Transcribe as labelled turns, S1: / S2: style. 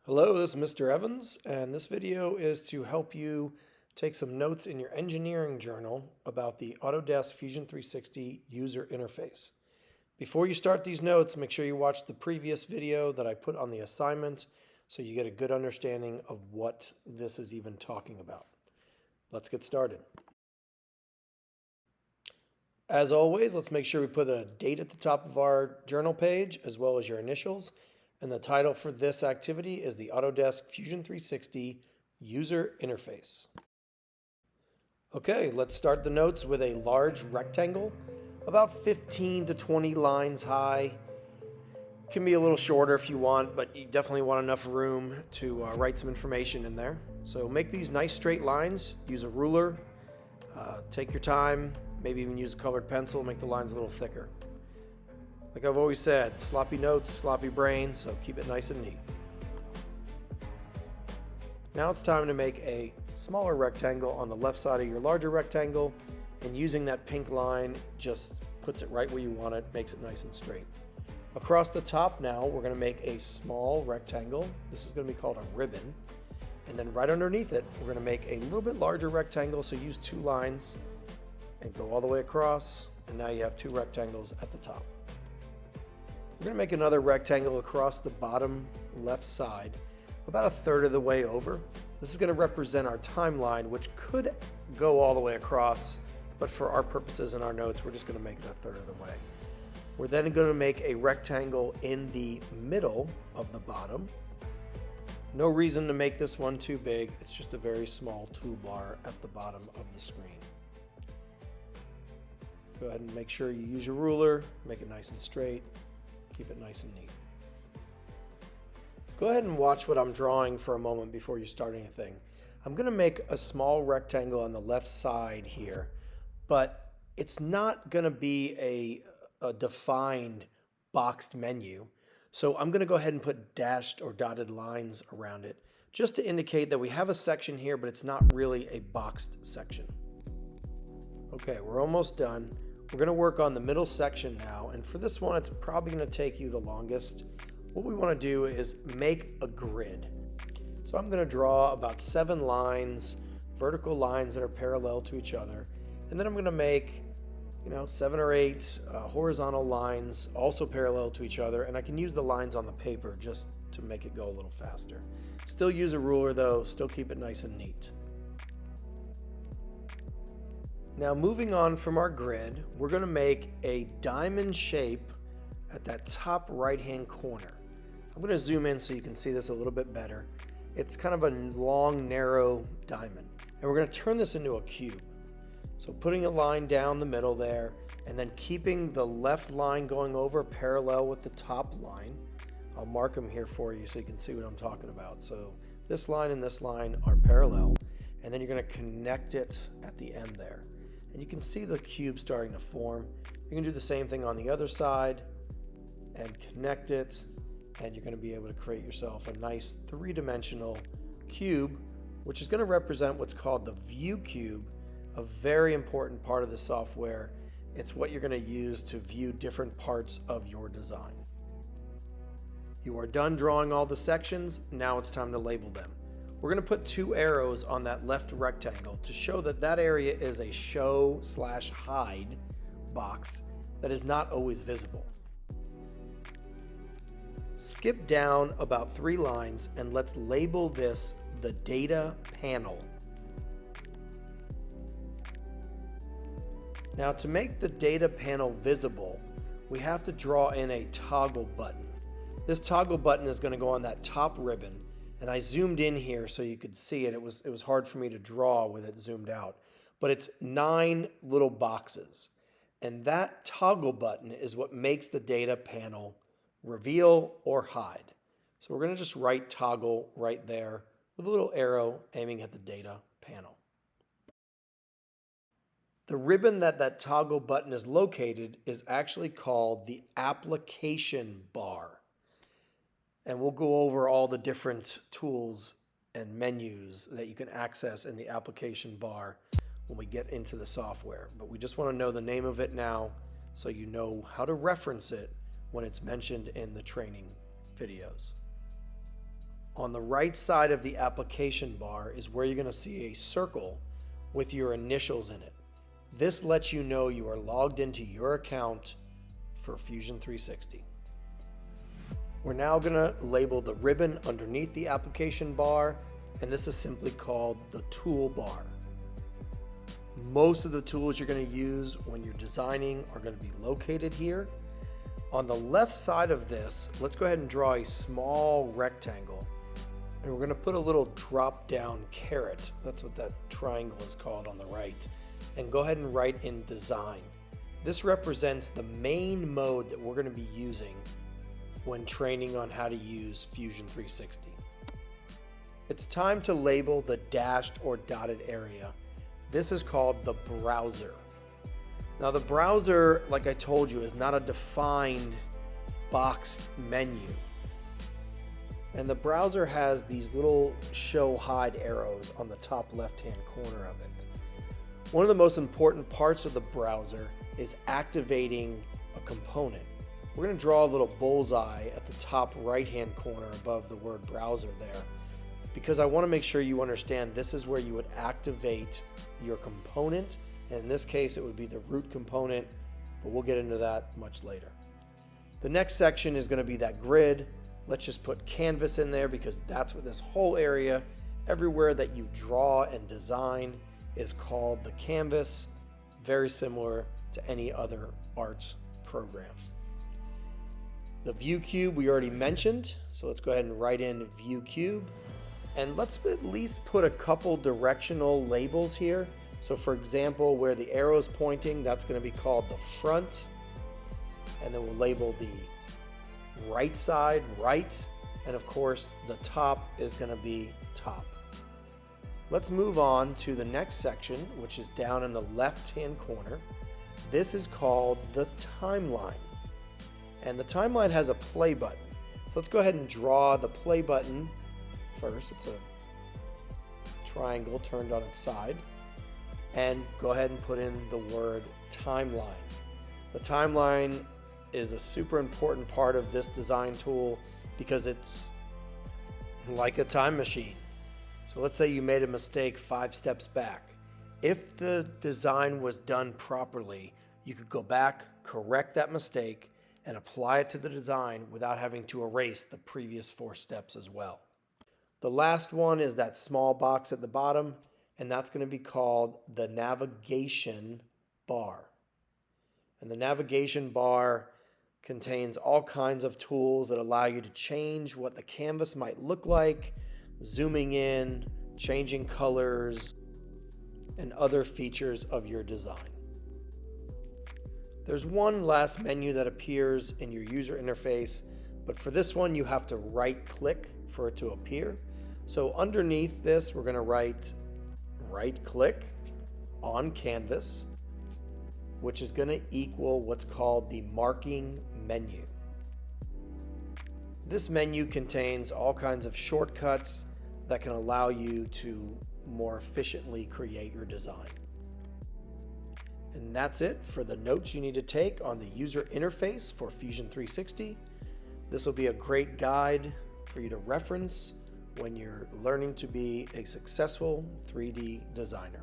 S1: Hello, this is Mr. Evans, and this video is to help you take some notes in your engineering journal about the Autodesk Fusion 360 user interface. Before you start these notes, make sure you watch the previous video that I put on the assignment so you get a good understanding of what this is even talking about. Let's get started. As always, let's make sure we put a date at the top of our journal page as well as your initials. And the title for this activity is the Autodesk Fusion 360 User Interface. Okay, let's start the notes with a large rectangle, about 15 to 20 lines high. It can be a little shorter if you want, but you definitely want enough room to write some information in there. So make these nice straight lines, use a ruler, take your time, maybe even use a colored pencil, make the lines a little thicker. Like I've always said, sloppy notes, sloppy brain, so keep it nice and neat. Now it's time to make a smaller rectangle on the left side of your larger rectangle, and using that pink line just puts it right where you want it, makes it nice and straight. Across the top now, we're going to make a small rectangle. This is going to be called a ribbon. And then right underneath it, we're going to make a little bit larger rectangle, so use two lines and go all the way across, and now you have two rectangles at the top. We're going to make another rectangle across the bottom left side, about a third of the way over. This is going to represent our timeline, which could go all the way across, but for our purposes and our notes, we're just going to make it a third of the way. We're then going to make a rectangle in the middle of the bottom. No reason to make this one too big. It's just a very small toolbar at the bottom of the screen. Go ahead and make sure you use your ruler, make it nice and straight. Keep it nice and neat. Go ahead and watch what I'm drawing for a moment before you start anything. I'm going to make a small rectangle on the left side here, but it's not going to be a defined boxed menu. So I'm going to go ahead and put dashed or dotted lines around it just to indicate that we have a section here, but it's not really a boxed section. Okay, we're almost done. We're going to work on the middle section now, and for this one it's probably going to take you the longest. What we want to do is make a grid. So I'm going to draw about 7 lines, vertical lines that are parallel to each other, and then I'm going to make 7 or 8 horizontal lines also parallel to each other, and I can use the lines on the paper just to make it go a little faster. Still use a ruler though, still keep it nice and neat. Now moving on from our grid, we're going to make a diamond shape at that top right hand corner. I'm going to zoom in so you can see this a little bit better. It's kind of a long, narrow diamond, and we're going to turn this into a cube. So putting a line down the middle there, and then keeping the left line going over parallel with the top line. I'll mark them here for you so you can see what I'm talking about. So this line and this line are parallel, and then you're going to connect it at the end there. And you can see the cube starting to form. You can do the same thing on the other side and connect it, and you're going to be able to create yourself a nice three-dimensional cube, which is going to represent what's called the view cube, a very important part of the software. It's what you're going to use to view different parts of your design. You are done drawing all the sections. Now it's time to label them. We're going to put 2 arrows on that left rectangle to show that that area is a show/hide box that is not always visible. Skip down about 3 lines and let's label this the data panel. Now to make the data panel visible, we have to draw in a toggle button. This toggle button is going to go on that top ribbon, and I zoomed in here so you could see it. It was hard for me to draw with it zoomed out, but it's 9 little boxes, and that toggle button is what makes the data panel reveal or hide. So we're going to just write toggle right there with a little arrow aiming at the data panel. The ribbon that toggle button is located is actually called the application bar. And we'll go over all the different tools and menus that you can access in the application bar when we get into the software, but we just want to know the name of it now so you know how to reference it when it's mentioned in the training videos. On the right side of the application bar is where you're going to see a circle with your initials in it. This lets you know you are logged into your account for Fusion 360. We're now going to label the ribbon underneath the application bar, and this is simply called the toolbar. Most of the tools you're going to use when you're designing are going to be located here. On the left side of this, let's go ahead and draw a small rectangle, and we're going to put a little drop down caret. That's what that triangle is called on the right. And go ahead and write in design. This represents the main mode that we're going to be using when training on how to use Fusion 360. It's time to label the dashed or dotted area. This is called the browser. Now the browser, like I told you, is not a defined boxed menu. And the browser has these little show hide arrows on the top left-hand corner of it. One of the most important parts of the browser is activating a component. We're going to draw a little bullseye at the top right-hand corner above the word browser there, because I want to make sure you understand this is where you would activate your component. And in this case, it would be the root component, but we'll get into that much later. The next section is going to be that grid. Let's just put canvas in there because that's what this whole area, everywhere that you draw and design, is called the canvas, very similar to any other art program. The view cube we already mentioned, so let's go ahead and write in view cube. And let's at least put a couple directional labels here. So for example, where the arrow is pointing, that's going to be called the front. And then we'll label the right side right. And of course, the top is going to be top. Let's move on to the next section, which is down in the left-hand corner. This is called the timeline. And the timeline has a play button. So let's go ahead and draw the play button first. It's a triangle turned on its side. And go ahead and put in the word timeline. The timeline is a super important part of this design tool because it's like a time machine. So let's say you made a mistake 5 steps back. If the design was done properly, you could go back, correct that mistake, and apply it to the design without having to erase the previous 4 steps as well. The last one is that small box at the bottom, and that's going to be called the navigation bar. And the navigation bar contains all kinds of tools that allow you to change what the canvas might look like, zooming in, changing colors, and other features of your design. There's one last menu that appears in your user interface, but for this one you have to right-click for it to appear. So underneath this, we're going to write right-click on canvas, which is going to equal what's called the marking menu. This menu contains all kinds of shortcuts that can allow you to more efficiently create your design. And that's it for the notes you need to take on the user interface for Fusion 360. This will be a great guide for you to reference when you're learning to be a successful 3D designer.